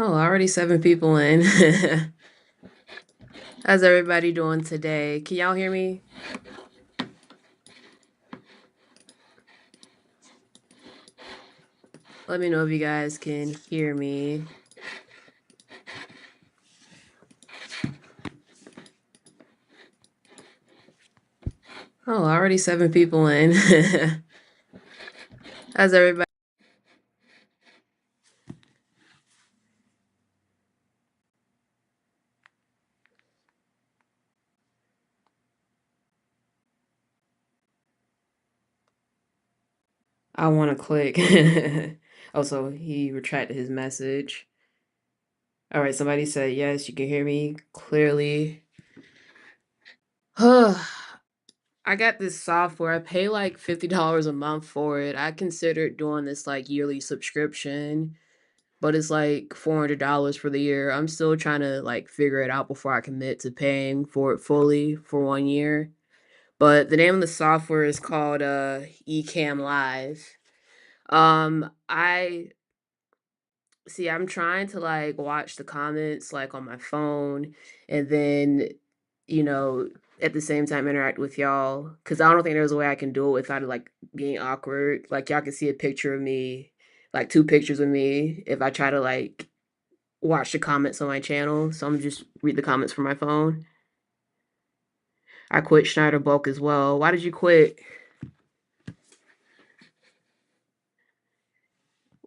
Oh, already 7 people in. How's everybody doing today? Can y'all hear me? Let me know if you guys can hear me. Oh, already 7 people in. How's everybody? I want to click. Oh, so he retracted his message. All right, somebody said yes, you can hear me clearly. I got this software. I pay like $50 a month for it. I considered doing this like yearly subscription, but it's like $400 for the year. I'm still trying to like figure it out before I commit to paying for it fully for 1 year. But the name of the software is called Ecamm Live. I see I'm trying to like watch the comments like on my phone and then you know at the same time interact with y'all because I don't think there's a way I can do it without it like being awkward. Like y'all can see a picture of me, like 2 pictures of me if I try to like watch the comments on my channel, so I'm just read the comments from my phone. I quit Schneider Bulk as well. Why did you quit?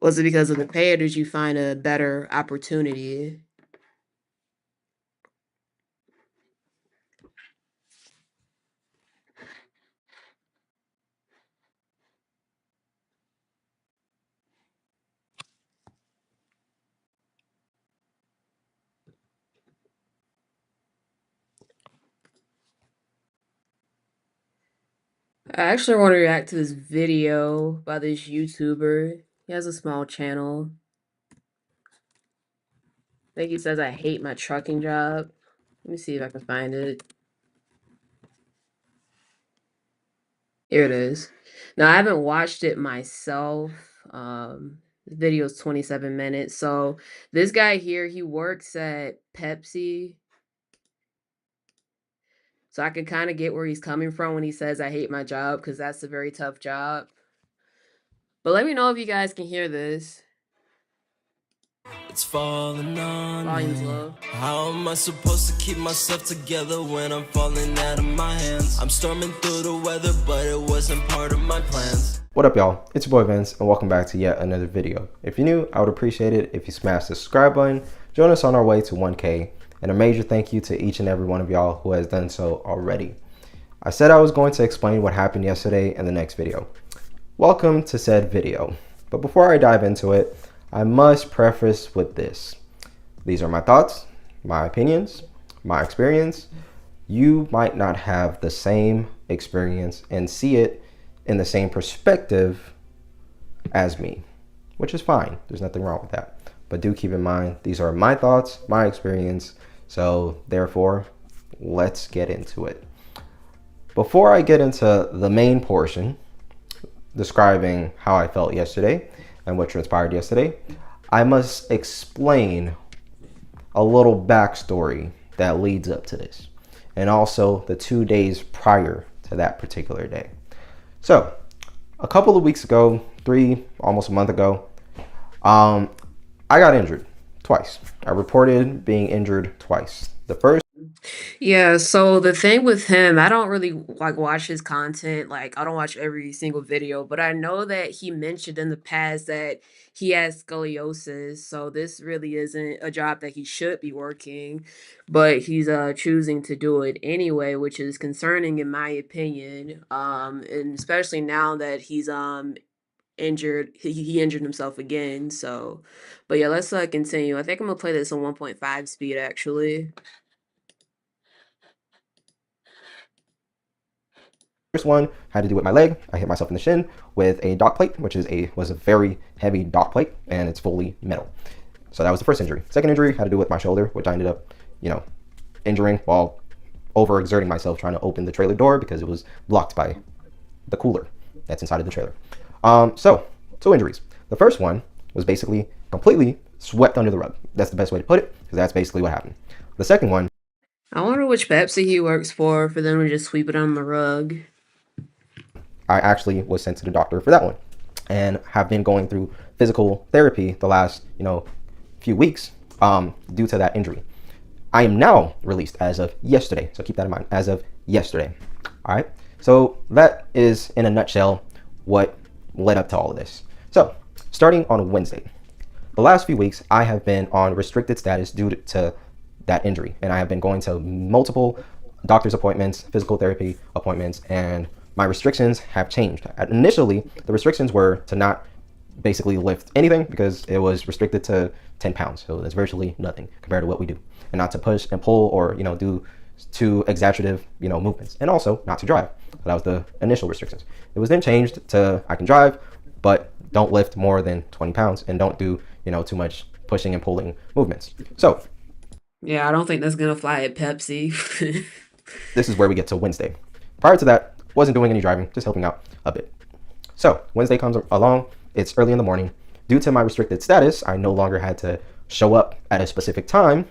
Was it because of the pay or did you find a better opportunity? I actually want to react to this video by this YouTuber. He has a small channel. I think he says I hate my trucking job. Let me see if I can find it. Here it is. Now I haven't watched it myself. The video is 27 minutes. So this guy here, he works at Pepsi. So I can kind of get where he's coming from when he says I hate my job because that's a very tough job. But let me know if you guys can hear this. It's falling on Volume's me. low. How am I supposed to keep myself together when I'm falling out of my hands? I'm storming through the weather, but it wasn't part of my plans. What up, y'all? It's your boy Vince, and welcome back to yet another video. If you're new, I would appreciate it if you smash the subscribe button, join us on our way to 1K, and a major thank you to each and every one of y'all who has done so already. I said I was going to explain what happened yesterday in the next video. Welcome to said video. But before I dive into it, I must preface with this. These are my thoughts, my opinions, my experience. You might not have the same experience and see it in the same perspective as me, which is fine. There's nothing wrong with that. But do keep in mind, these are my thoughts, my experience. So therefore, let's get into it. Before I get into the main portion, describing how I felt yesterday and what transpired yesterday, I must explain a little backstory that leads up to this, and also the 2 days prior to that particular day. So, a couple of weeks ago, almost a month ago, I got injured twice. I reported being injured twice. The first. Yeah, so the thing with him, I don't really like watch his content. Like, I don't watch every single video, but I know that he mentioned in the past that he has scoliosis. So this really isn't a job that he should be working, but he's choosing to do it anyway, which is concerning in my opinion. And especially now that he's injured, he injured himself again. So, but yeah, let's continue. I think I'm gonna play this on 1.5 speed actually. First one had to do with my leg. I hit myself in the shin with a dock plate, which was a very heavy dock plate, and it's fully metal. So that was the first injury. Second injury had to do with my shoulder, which I ended up, injuring while overexerting myself trying to open the trailer door because it was blocked by the cooler that's inside of the trailer. So 2 injuries. The first one was basically completely swept under the rug. That's the best way to put it, because that's basically what happened. The second one, I wonder which Pepsi he works for them to just sweep it on the rug. I actually was sent to the doctor for that one, and have been going through physical therapy the last few weeks due to that injury. I am now released as of yesterday, so keep that in mind. As of yesterday, all right. So that is in a nutshell what led up to all of this. So starting on Wednesday, the last few weeks I have been on restricted status due to that injury, and I have been going to multiple doctor's appointments, physical therapy appointments, and my restrictions have changed. Initially, the restrictions were to not basically lift anything because it was restricted to 10 pounds. So that's virtually nothing compared to what we do. And not to push and pull or, do too exaggerative, movements. And also not to drive. So that was the initial restrictions. It was then changed to I can drive, but don't lift more than 20 pounds and don't do, too much pushing and pulling movements. So Yeah, I don't think that's gonna fly at Pepsi. this is where we get to Wednesday. Prior to that, wasn't doing any driving, just helping out a bit. So Wednesday comes along. It's early in the morning. Due to my restricted status, I no longer had to show up at a specific time,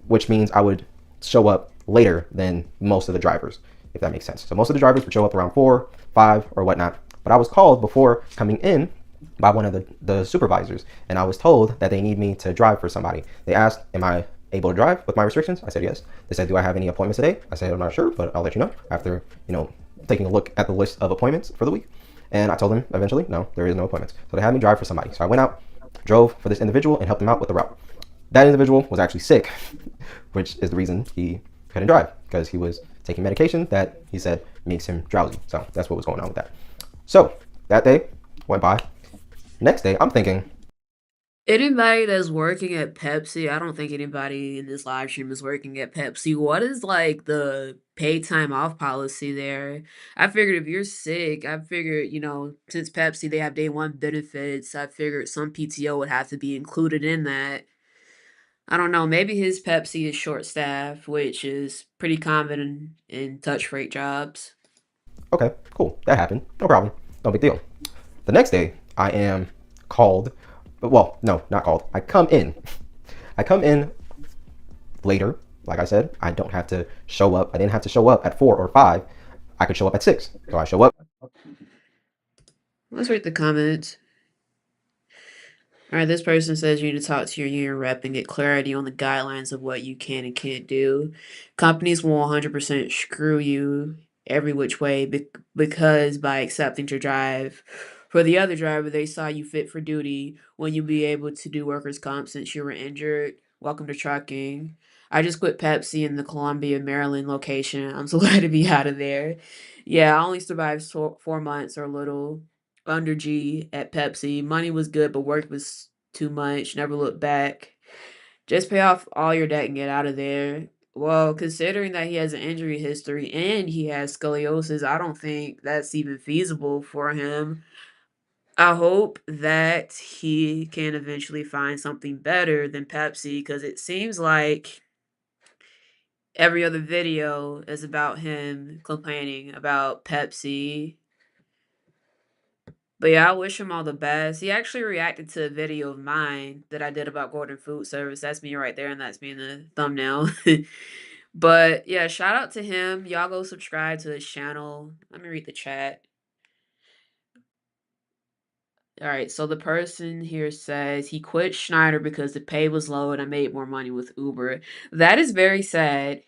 which means I would show up later than most of the drivers, if that makes sense. So most of the drivers would show up around 4, 5, or whatnot. But I was called before coming in by one of the supervisors, and I was told that they need me to drive for somebody. They asked, am I able to drive with my restrictions? I said yes. They said, do I have any appointments today? I said, I'm not sure, but I'll let you know after, taking a look at the list of appointments for the week. And I told them eventually, no, there is no appointments. So they had me drive for somebody. So I went out, drove for this individual, and helped him out with the route. That individual was actually sick, which is the reason he couldn't drive, because he was taking medication that he said makes him drowsy. So that's what was going on with that. So that day went by. Next day, I'm thinking, Anybody that's working at Pepsi, I don't think anybody in this live stream is working at Pepsi. What is like the paid time off policy there? I figured if you're sick, I figured, since Pepsi they have day one benefits, I figured some PTO would have to be included in that. I don't know, maybe his Pepsi is short staffed, which is pretty common in touch rate jobs. okay, cool, that happened. No problem. No big deal. The next day, I am called. Well, no, not called. I come in. I come in later. Like I said, I don't have to show up. I didn't have to show up at 4 or 5. I could show up at 6. So I show up. Let's read the comments. All right, this person says you need to talk to your union rep and get clarity on the guidelines of what you can and can't do. Companies will 100% screw you every which way because by accepting to drive for the other driver, they saw you fit for duty when you'll be able to do workers' comp since you were injured. Welcome to trucking. I just quit Pepsi in the Columbia, Maryland location. I'm so glad to be out of there. Yeah, I only survived 4 months or a little under G at Pepsi. Money was good, but work was too much. Never looked back. Just pay off all your debt and get out of there. Well, considering that he has an injury history and he has scoliosis, I don't think that's even feasible for him. I hope that he can eventually find something better than Pepsi because it seems like every other video is about him complaining about Pepsi. But yeah, I wish him all the best. He actually reacted to a video of mine that I did about Gordon Food Service. That's me right there, and that's me in the thumbnail. But yeah, shout out to him. Y'all go subscribe to his channel. Let me read the chat. All right, so the person here says he quit Schneider because the pay was low and I made more money with Uber. That is very sad.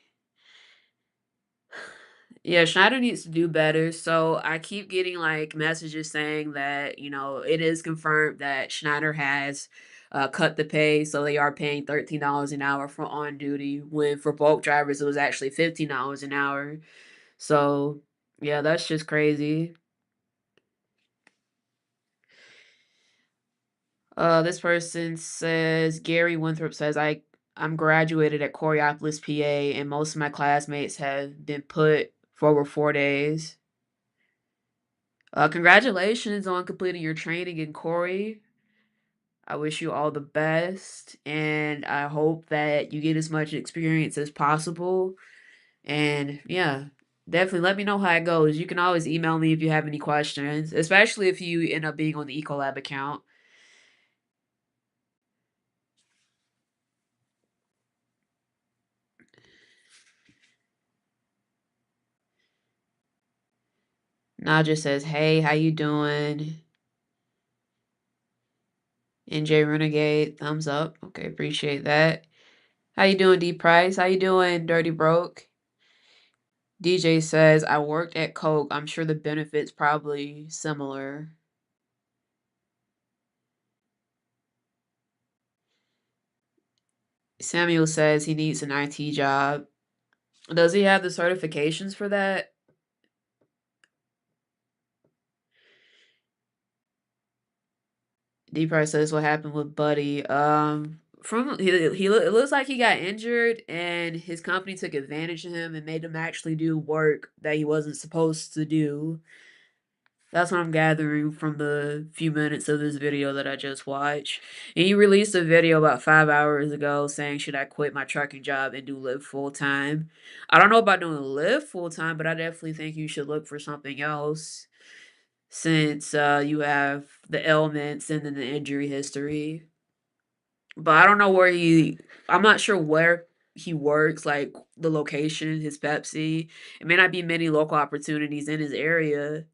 Yeah, Schneider needs to do better. So I keep getting like messages saying that, it is confirmed that Schneider has cut the pay. So they are paying $13 an hour for on duty, when for bulk drivers it was actually $15 an hour. So yeah, that's just crazy. This person says Gary Winthrop says I'm graduated at Coriopolis, PA, and most of my classmates have been put for over 4 days. Congratulations on completing your training in Corey. I wish you all the best, and I hope that you get as much experience as possible. And yeah, definitely let me know how it goes. You can always email me if you have any questions, especially if you end up being on the Ecolab account. Naja says, "Hey, how you doing?" NJ Renegade, thumbs up. Okay, appreciate that. How you doing, D Price? How you doing, Dirty Broke? DJ says, "I worked at Coke. I'm sure the benefits probably similar." Samuel says he needs an IT job. Does he have the certifications for that? D Price says what happened with Buddy. From it looks like he got injured and his company took advantage of him and made him actually do work that he wasn't supposed to do. That's what I'm gathering from the few minutes of this video that I just watched. And he released a video about 5 hours ago saying, "Should I quit my trucking job and do Lyft full time?" I don't know about doing Lyft full time, but I definitely think you should look for something else since you have the ailments and then the injury history. But I don't know I'm not sure where he works, like the location, his Pepsi. It may not be many local opportunities in his area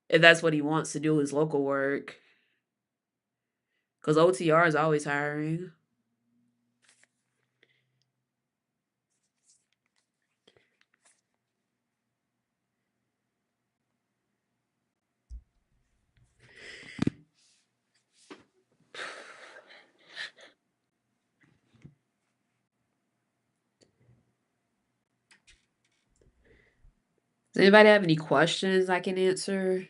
if that's what he wants to do, his local work. Because OTR is always hiring. Does anybody have any questions I can answer?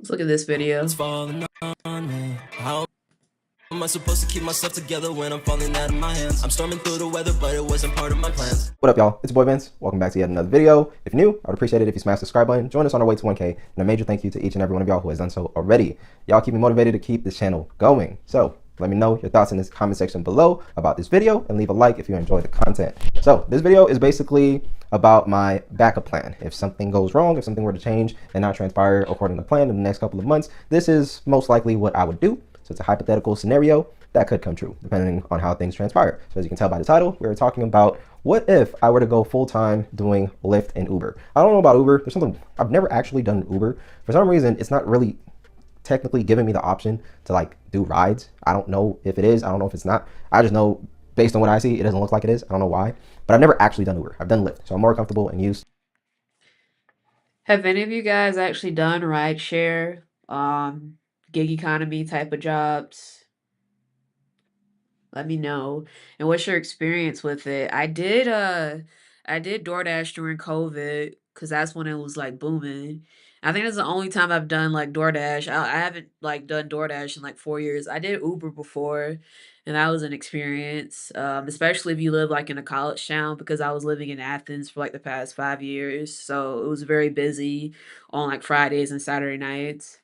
Let's look at this video. It's falling on me. How am I supposed to keep myself together when I'm falling out of my hands? I'm storming through the weather, but it wasn't part of my plans. What up, y'all? It's your boy Vince. Welcome back to yet another video. If you're new, I would appreciate it if you smash the subscribe button. Join us on our way to 1K. And a major thank you to each and every one of y'all who has done so already. Y'all keep me motivated to keep this channel going. So let me know your thoughts in this comment section below about this video and leave a like if you enjoy the content. So this video is basically about my backup plan. If something goes wrong, if something were to change and not transpire according to plan in the next couple of months, this is most likely what I would do. So it's a hypothetical scenario that could come true depending on how things transpire. So as you can tell by the title, we're talking about what if I were to go full-time doing Lyft and Uber. I don't know about Uber. There's something, I've never actually done Uber. For some reason, it's not really technically giving me the option to like do rides. I don't know if it is. I don't know if it's not. I just know based on what I see, it doesn't look like it is. I don't know why, but I've never actually done Uber. I've done Lyft, so I'm more comfortable and used. Have any of you guys actually done rideshare, gig economy type of jobs? Let me know. And what's your experience with it? I did DoorDash during COVID because that's when it was like booming. I think that's the only time I've done like DoorDash. I haven't like done DoorDash in like 4 years. I did Uber before, and that was an experience. Especially if you live like in a college town because I was living in Athens for like the past 5 years. So it was very busy on like Fridays and Saturday nights.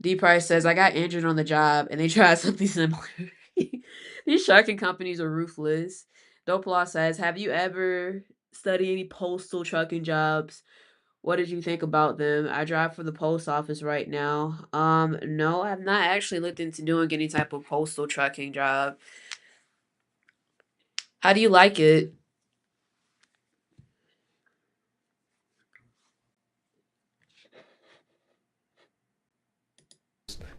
D Price says, "I got injured on the job and they tried something similar." These trucking companies are ruthless. Dopelaw says, "Have you ever studied any postal trucking jobs? What did you think about them? I drive for the post office right now." No, I've not actually looked into doing any type of postal trucking job. How do you like it?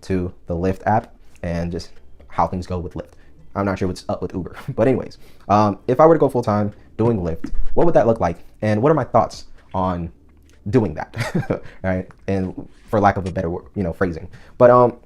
To the Lyft app and just how things go with Lyft. I'm not sure what's up with Uber, but anyways, if I were to go full time doing Lyft, what would that look like? And what are my thoughts on doing that? Right? And for lack of a better, phrasing. But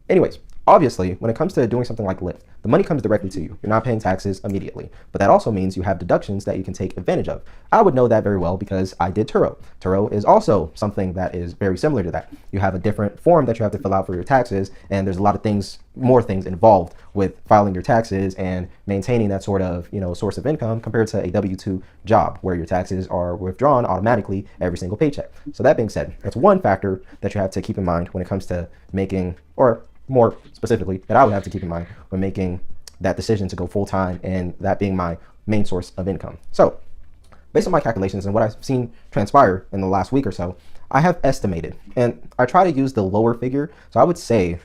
anyways, obviously, when it comes to doing something like Lyft, the money comes directly to you. You're not paying taxes immediately, but that also means you have deductions that you can take advantage of. I would know that very well because I did Turo. Turo is also something that is very similar to that. You have a different form that you have to fill out for your taxes, and there's a lot of things, more things involved with filing your taxes and maintaining that sort of, source of income compared to a W-2 job where your taxes are withdrawn automatically every single paycheck. So that being said, that's one factor that you have to keep in mind when it comes to making, or more specifically, that I would have to keep in mind when making that decision to go full-time and that being my main source of income. So based on my calculations and what I've seen transpire in the last week or so, I have estimated, and I try to use the lower figure. So I would say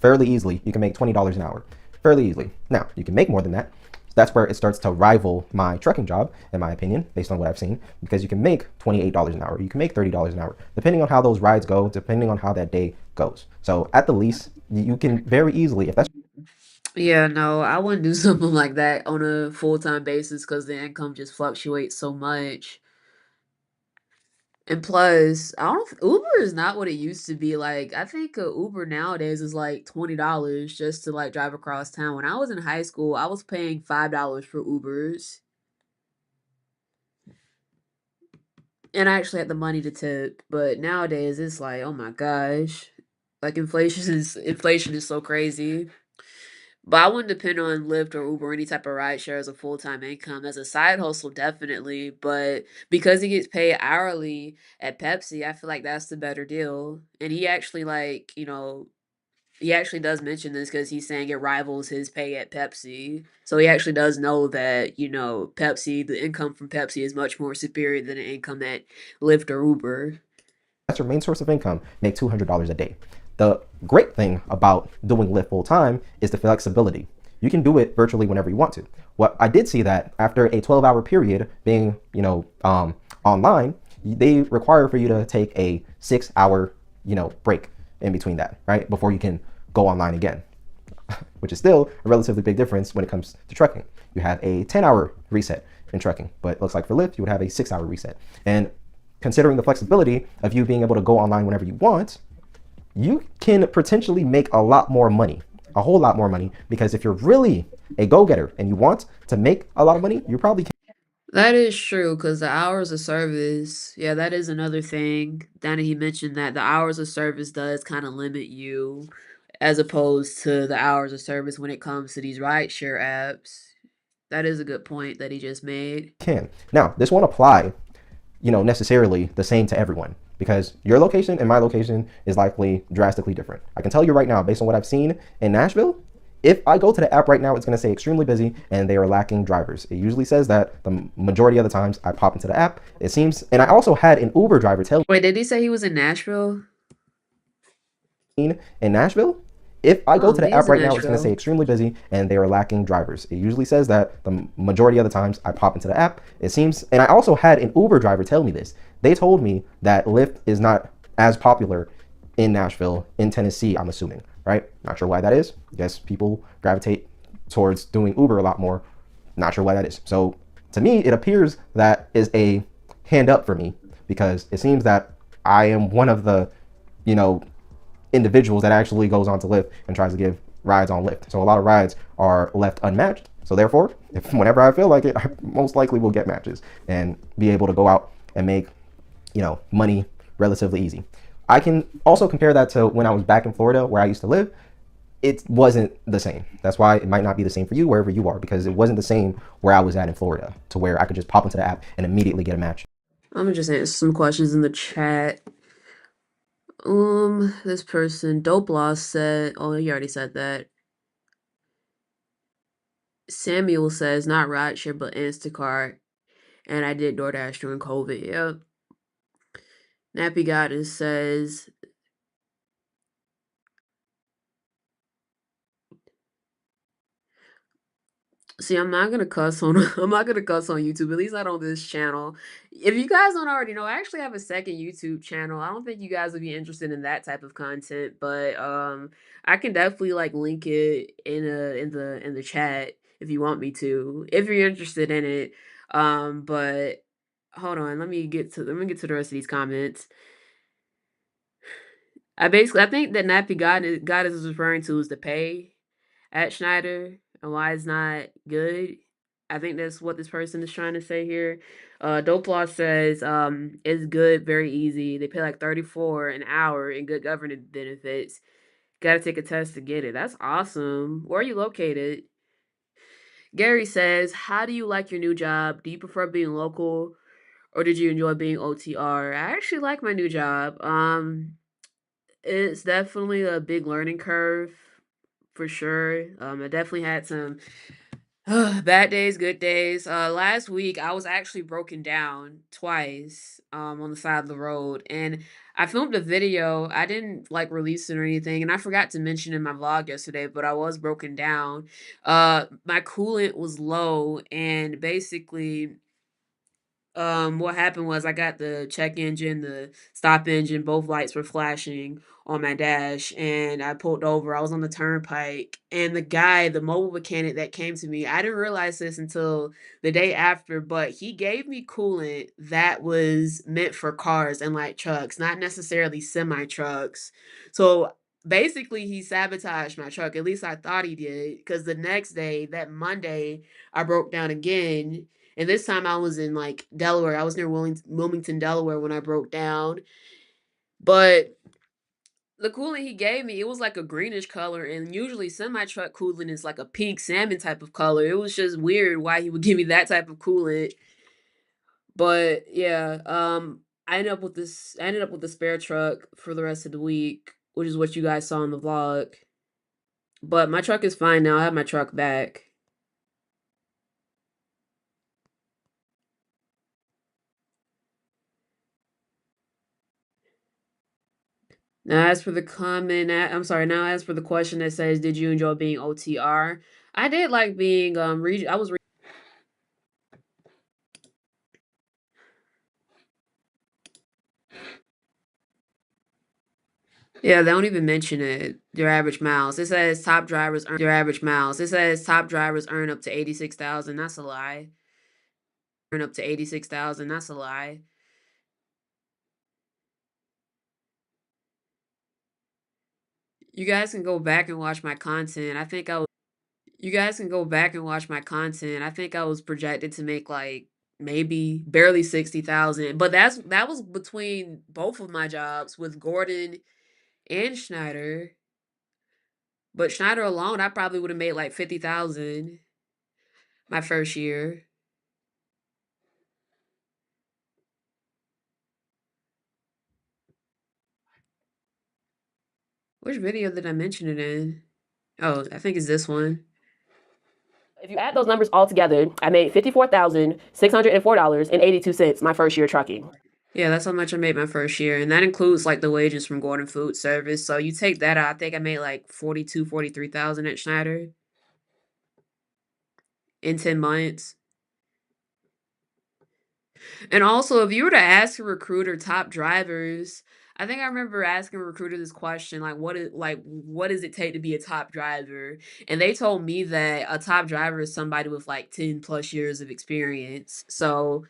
fairly easily. You can make $20 an hour fairly easily. Now, you can make more than that. That's where it starts to rival my trucking job, in my opinion, based on what I've seen, because you can make $28 an hour, you can make $30 an hour, depending on how those rides go, depending on how that day goes. So at the least, you can very easily, if that's Yeah, no, I wouldn't do something like that on a full-time basis because the income just fluctuates so much. And plus, I don't Uber is not what it used to be. Like, I think a Uber nowadays is like $20 just to like drive across town. When I was in high school, I was paying $5 for Ubers, and I actually had the money to tip. But nowadays, it's like, oh my gosh, like inflation is so crazy. But I wouldn't depend on Lyft or Uber or any type of rideshare as a full-time income. As a side hustle, definitely, but because he gets paid hourly at Pepsi, I feel like that's the better deal. And he actually like, he actually does mention this because he's saying it rivals his pay at Pepsi. So he actually does know that, Pepsi, the income from Pepsi is much more superior than the income at Lyft or Uber. your main source of income, make $200 a day. The great thing about doing Lyft full time is the flexibility. You can do it virtually whenever you want to. What I did see that after a 12-hour period being, online, they require for you to take a 6-hour, break in between that, right? Before you can go online again, which is still a relatively big difference when it comes to trucking. You have a 10-hour reset in trucking, but it looks like for Lyft, you would have a 6-hour reset. And considering the flexibility of you being able to go online whenever you want, you can potentially make a lot more money, a whole lot more money, because if you're really a go-getter and you want to make a lot of money, you probably can. That is true, cause the hours of service, yeah, that is another thing. Danny, he mentioned that the hours of service does kinda limit you as opposed to the hours of service when it comes to these rideshare apps. That is a good point that he just made. Now, this won't apply, necessarily the same to everyone because your location and my location is likely drastically different. I can tell you right now, based on what I've seen in Nashville, if I go to the app right now, it's going to say extremely busy and they are lacking drivers. It usually says that the majority of the times I pop into the app. It seems, and I also had an Uber driver tell Wait, did he say he was in Nashville? me in Nashville, if I go to the He is app in right now, it's going to say Nashville. extremely busy and they are lacking drivers. It usually says that the majority of the times I pop into the app. It seems, and I also had an Uber driver tell me this. They told me that Lyft is not as popular in Nashville, in Tennessee, I'm assuming, right? Not sure why that is. I guess people gravitate towards doing Uber a lot more. Not sure why that is. So to me, it appears that is a hand up for me because it seems that I am one of the, you know, individuals that actually goes on to Lyft and tries to give rides on Lyft. So a lot of rides are left unmatched. So therefore, if whenever I feel like it, I most likely will get matches and be able to go out and make, money relatively easy. I can also compare that to when I was back in Florida where I used to live. It wasn't the same. That's why it might not be the same for you wherever you are, because it wasn't the same where I was at in Florida to where I could just pop into the app and immediately get a match. Imma just answer some questions in the chat. This person, Dope Loss said, oh, he already said that. Samuel says, not rideshare, but Instacart. And I did DoorDash during COVID. Yep. Nappy Goddess says, see, I'm not gonna cuss on I'm not gonna cuss on YouTube, at least not on this channel. If you guys don't already know, I actually have a second YouTube channel. I don't think you guys would be interested in that type of content, but I can definitely like link it in the chat if you want me to, if you're interested in it. But hold on, let me get to the rest of these comments. I think that Nappy Goddess is referring to is the pay at Schneider and why it's not good. I think that's what this person is trying to say here. Dope Law says it's good, very easy. They pay like 34 an hour in good governance benefits. Got to take a test to get it. That's awesome. Where are you located? Gary says, how do you like your new job? Do you prefer being local or did you enjoy being OTR? I actually like my new job. It's definitely a big learning curve for sure. I definitely had some Bad days, good days. Last week I was actually broken down twice, on the side of the road, and I filmed a video. I didn't like release it or anything, and I forgot to mention in my vlog yesterday, but I was broken down. My coolant was low, and basically what happened was I got the check engine, the stop engine, both lights were flashing on my dash, and I pulled over. I was on the turnpike, and the guy, the mobile mechanic that came to me, I didn't realize this until the day after, but he gave me coolant that was meant for cars and like trucks, not necessarily semi trucks. So basically, he sabotaged my truck. At least I thought he did, because the next day, that Monday, I broke down again, and this time I was in, like, Delaware. I was near Wilmington, Delaware when I broke down. But the coolant he gave me, it was like a greenish color, and usually semi-truck coolant is like a pink salmon type of color. It was just weird why he would give me that type of coolant. But yeah, I ended up with the spare truck for the rest of the week, which is what you guys saw in the vlog. But my truck is fine now. I have my truck back. Now, as for the I'm sorry. Now, as for the question that says, "Did you enjoy being OTR?" I did like being I was yeah. They don't even mention it. Their average miles. It says top drivers earn their average miles. It says top drivers earn up to 86,000. That's a lie. Earn up to 86,000. That's a lie. You guys can go back and watch my content. I think I was. You guys can go back and watch my content. I think I was projected to make like maybe barely 60,000, but that was between both of my jobs with Gordon and Schneider. But Schneider alone, I probably would have made like 50,000 my first year. Which video did I mention it in? Oh, I think it's this one. If you add those numbers all together, I made $54,604.82 my first year trucking. Yeah, that's how much I made my first year. And that includes like the wages from Gordon Food Service. So you take that out, I think I made like 43,000 at Schneider in 10 months. And also, if you were to ask a recruiter top drivers, I think I remember asking a recruiter this question, what does it take to be a top driver? And they told me that a top driver is somebody with like 10 plus years of experience. So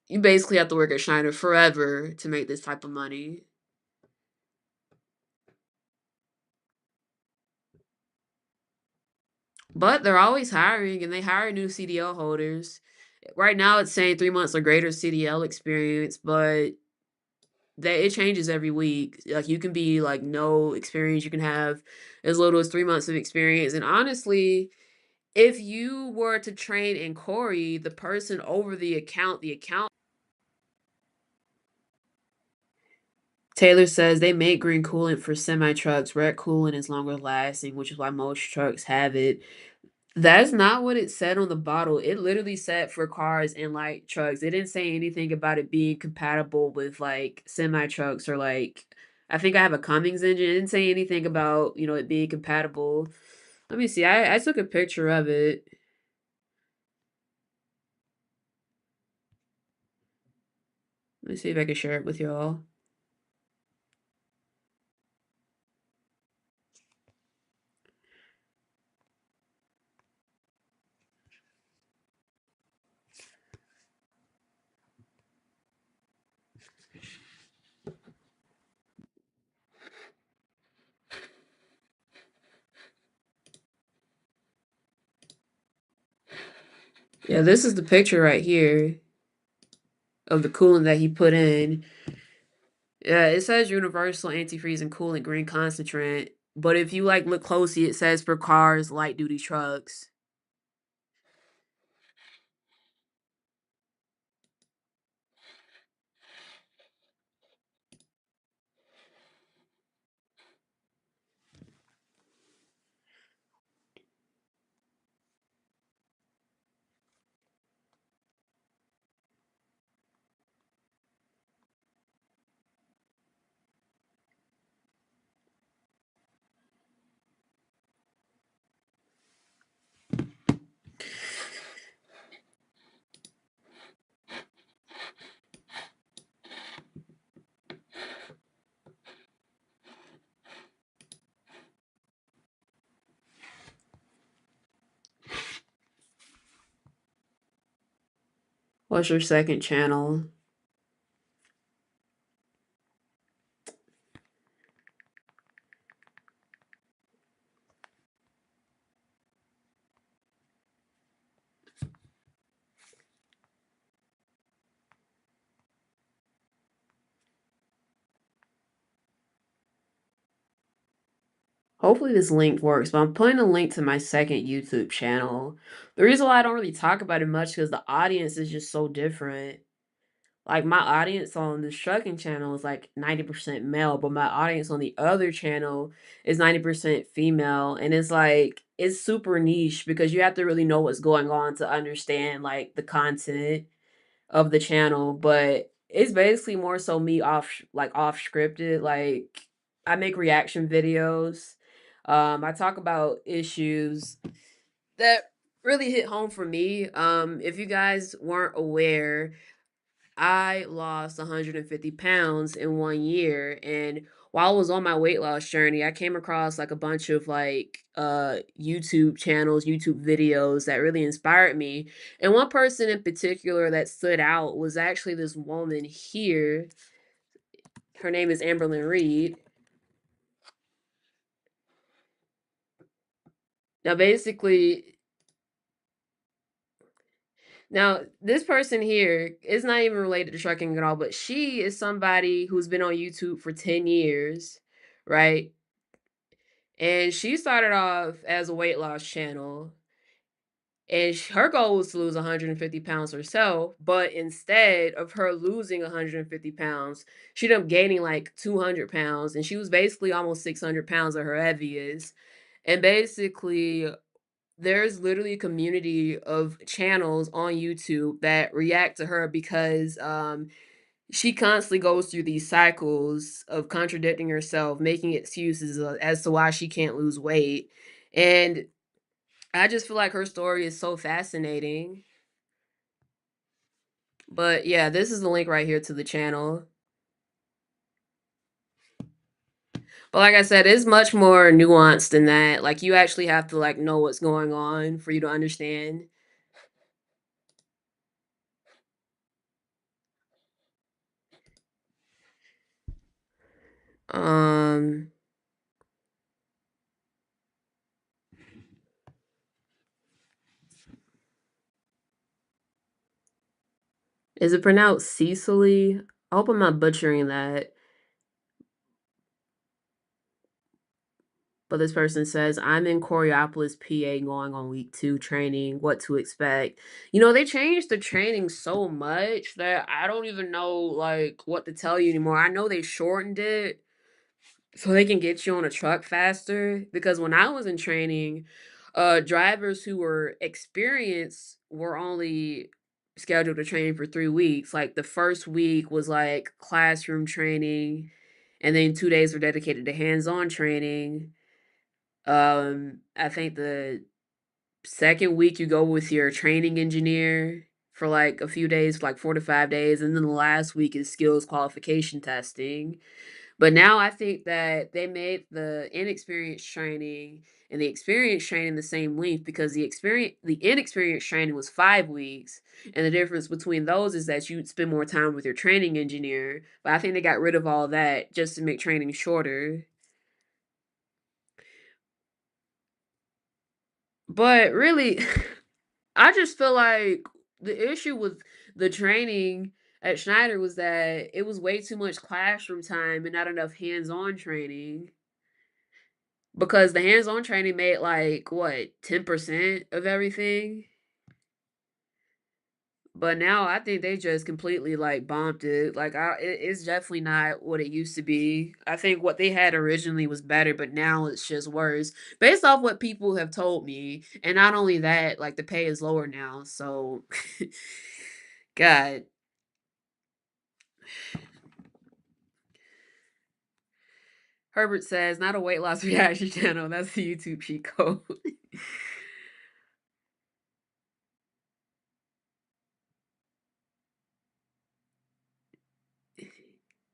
you basically have to work at Schneider forever to make this type of money. But they're always hiring, and they hire new CDL holders. Right now it's saying 3 months or greater CDL experience, but that it changes every week. Like you can be like no experience, you can have as little as 3 months of experience. And honestly, if you were to train in Corey, the person over the account Taylor says they make green coolant for semi trucks. Red coolant is longer lasting, which is why most trucks have it. That's not what it said on the bottle. It literally said for cars and light trucks. It didn't say anything about it being compatible with like semi trucks or like I think I have a Cummins engine. It didn't say anything about, it being compatible. Let me see. I took a picture of it. Let me see if I can share it with y'all. Yeah, this is the picture right here of the coolant that he put in. Yeah, it says universal antifreeze and coolant green concentrate. But if you like look closely, it says for cars, light duty trucks. What's your second channel? Hopefully this link works, but I'm putting a link to my second YouTube channel. The reason why I don't really talk about it much because the audience is just so different. Like my audience on the trucking channel is like 90% male, but my audience on the other channel is 90% female. And it's like it's super niche because you have to really know what's going on to understand like the content of the channel. But it's basically more so me off scripted. Like I make reaction videos. I talk about issues that really hit home for me. If you guys weren't aware, I lost 150 pounds in 1 year. And while I was on my weight loss journey, I came across like a bunch of like YouTube channels, YouTube videos that really inspired me. And one person in particular that stood out was actually this woman here. Her name is Amberlyn Reed. Now basically Now, this person here is not even related to trucking at all, but she is somebody who's been on YouTube for 10 years, right? And she started off as a weight loss channel, and her goal was to lose 150 pounds herself. But instead of her losing 150 pounds, she ended up gaining like 200 pounds, and she was basically almost 600 pounds at her heaviest. And basically, there's literally a community of channels on YouTube that react to her because she constantly goes through these cycles of contradicting herself, making excuses as to why she can't lose weight. And I just feel like her story is so fascinating. But yeah, this is the link right here to the channel. But like I said, it's much more nuanced than that. Like you actually have to like know what's going on for you to understand. Um is it pronounced Cecily? I hope I'm not butchering that. But this person says, I'm in Coriopolis, PA, going on week 2 training, what to expect. You know, they changed the training so much that I don't even know like what to tell you anymore. I know they shortened it so they can get you on a truck faster. Because when I was in training, drivers who were experienced were only scheduled to train for 3 weeks. Like the first week was like classroom training, and then 2 days were dedicated to hands-on training. I think the second week you go with your training engineer for like a few days, like 4 to 5 days, and then the last week is skills qualification testing. But now I think that they made the inexperienced training and the experienced training the same length because the inexperienced training was 5 weeks, and the difference between those is that you'd spend more time with your training engineer. But I think they got rid of all that just to make training shorter. But really, I just feel like the issue with the training at Schneider was that it was way too much classroom time and not enough hands-on training. Because the hands-on training made like what, 10% of everything? But now I think they just completely like bombed it. Like it's definitely not what it used to be. I think what they had originally was better, but now it's just worse. Based off what people have told me. And not only that, like the pay is lower now. So God. Herbert says, not a weight loss reaction channel. That's the YouTube cheat code.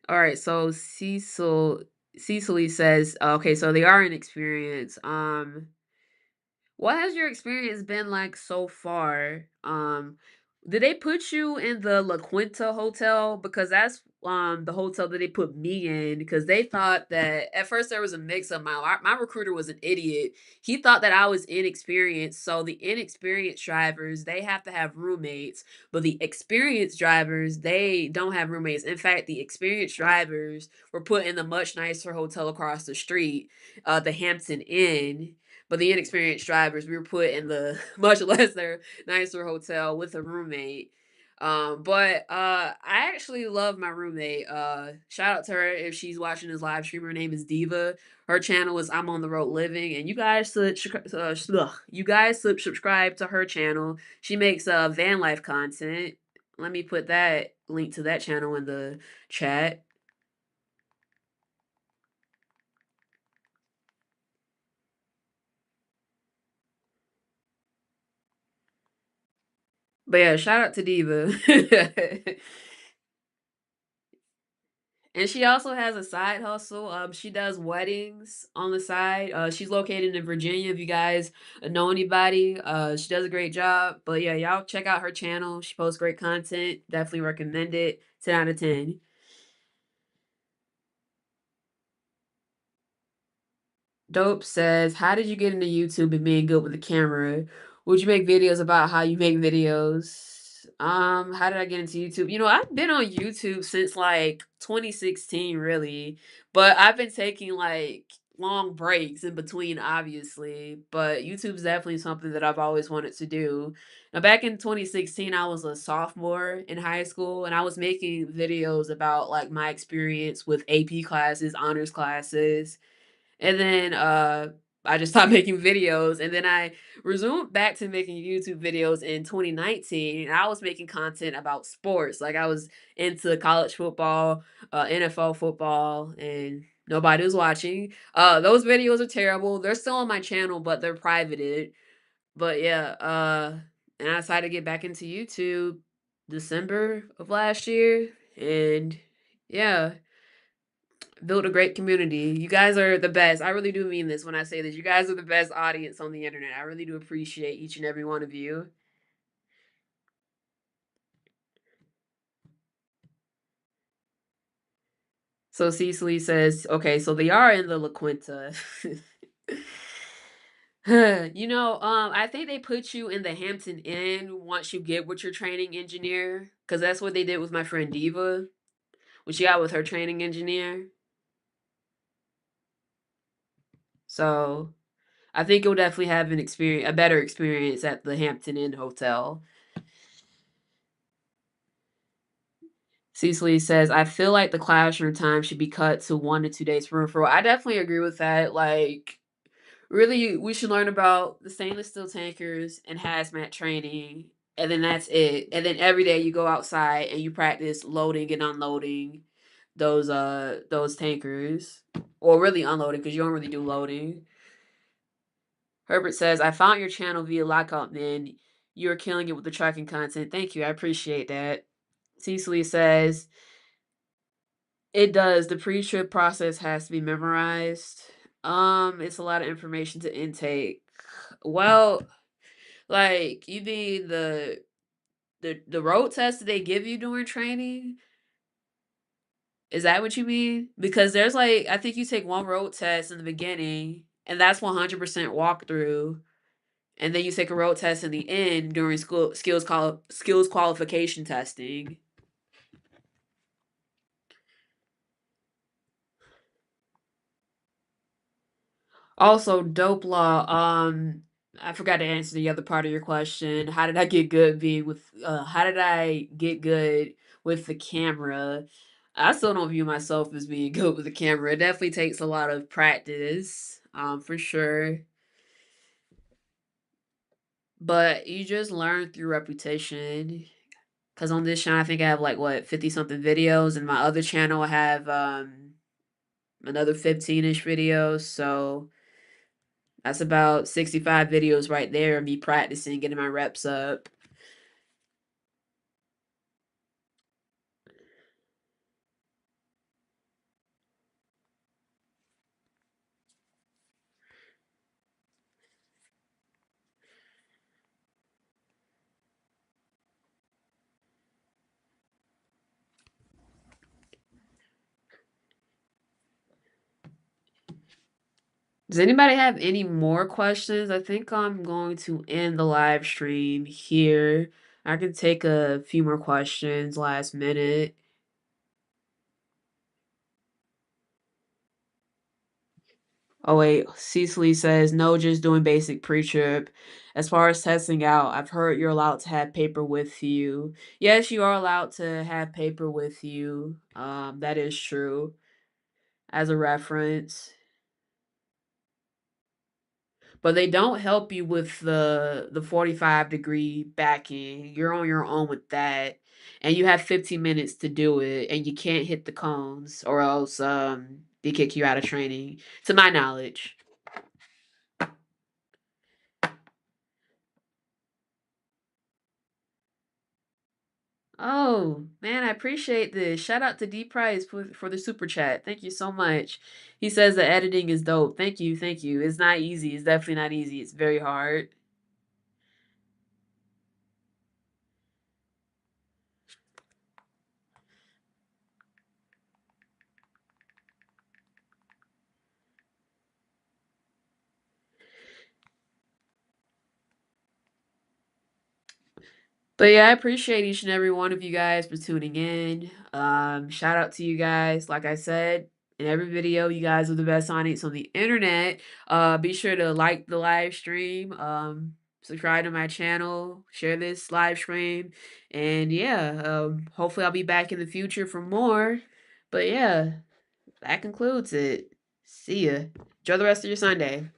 All right, so Cecily says, okay, so they are inexperienced. What has your experience been like so far? Did they put you in the La Quinta hotel? Because that's, the hotel that they put me in because they thought that at first there was a mix-up. My recruiter was an idiot. He thought that I was inexperienced, so the inexperienced drivers, they have to have roommates, but the experienced drivers, they don't have roommates. In fact, the experienced drivers were put in the much nicer hotel across the street, the Hampton Inn, but the inexperienced drivers, we were put in the much lesser nicer hotel with a roommate. I actually love my roommate. Shout out to her if she's watching this live stream. Her name is Diva. Her channel is I'm on the Road Living, and you guys should subscribe to her channel. She makes van life content. Let me put that link to that channel in the chat. But yeah, shout out to Diva. And she also has a side hustle. She does weddings on the side. She's located in Virginia. If you guys know anybody, she does a great job. But yeah, y'all check out her channel. She posts great content. Definitely recommend it. 10 out of 10. Dope says, "How did you get into YouTube and being good with the camera? Would you make videos about how you make videos?" How did I get into YouTube? I've been on YouTube since like 2016, really, but I've been taking like long breaks in between, obviously. But YouTube's definitely something that I've always wanted to do. Now, back in 2016, I was a sophomore in high school, and I was making videos about like my experience with AP classes, honors classes, and then, I just stopped making videos, and then I resumed back to making YouTube videos in 2019, and I was making content about sports, like, I was into college football, NFL football, and nobody was watching. Those videos are terrible, they're still on my channel, but they're privated. But yeah, and I decided to get back into YouTube December of last year, and yeah. Build a great community. You guys are the best. I really do mean this when I say this. You guys are the best audience on the internet. I really do appreciate each and every one of you. So Cecily says, okay, so they are in the La Quinta. I think they put you in the Hampton Inn once you get with your training engineer, because that's what they did with my friend Diva when she got with her training engineer. So I think you'll definitely have a better experience at the Hampton Inn Hotel. Cecily says, I feel like the classroom time should be cut to 1 to 2 days for referral. I definitely agree with that. Like, really, we should learn about the stainless steel tankers and hazmat training, and then that's it. And then every day you go outside and you practice loading and unloading those tankers, or really unloading because you don't really do loading. Herbert says, I found your channel via Lockout Man. You're killing it with the trucking content. Thank you. I appreciate that. Cecily says, it does. The pre-trip process has to be memorized. It's a lot of information to intake. Well, like you mean the road test that they give you during training? Is that what you mean? Because there's like I think you take one road test in the beginning, and that's 100% walkthrough, and then you take a road test in the end during skills qualification testing. Also, dope law. I forgot to answer the other part of your question. How did I get good with the camera? I still don't view myself as being good with the camera. It definitely takes a lot of practice, for sure. But you just learn through repetition. Cause on this channel, I think I have like what 50 something videos, and my other channel I have another 15-ish videos. So that's about 65 videos right there of me practicing, getting my reps up. Does anybody have any more questions? I think I'm going to end the live stream here. I can take a few more questions last minute. Oh wait, Cecily says no, just doing basic pre-trip. As far as testing out, I've heard you're allowed to have paper with you. Yes, you are allowed to have paper with you. That is true as a reference. But they don't help you with the 45-degree backing. You're on your own with that. And you have 15 minutes to do it, and you can't hit the cones or else they kick you out of training, to my knowledge. Oh, man, I appreciate this. Shout out to D Price for the super chat. Thank you so much. He says the editing is dope. Thank you, thank you. It's not easy. It's definitely not easy. It's very hard. But yeah, I appreciate each and every one of you guys for tuning in. Shout out to you guys. Like I said, in every video, you guys are the best audience on the internet. Be sure to like the live stream, subscribe to my channel, share this live stream, and yeah, hopefully I'll be back in the future for more. But yeah, that concludes it. See ya. Enjoy the rest of your Sunday.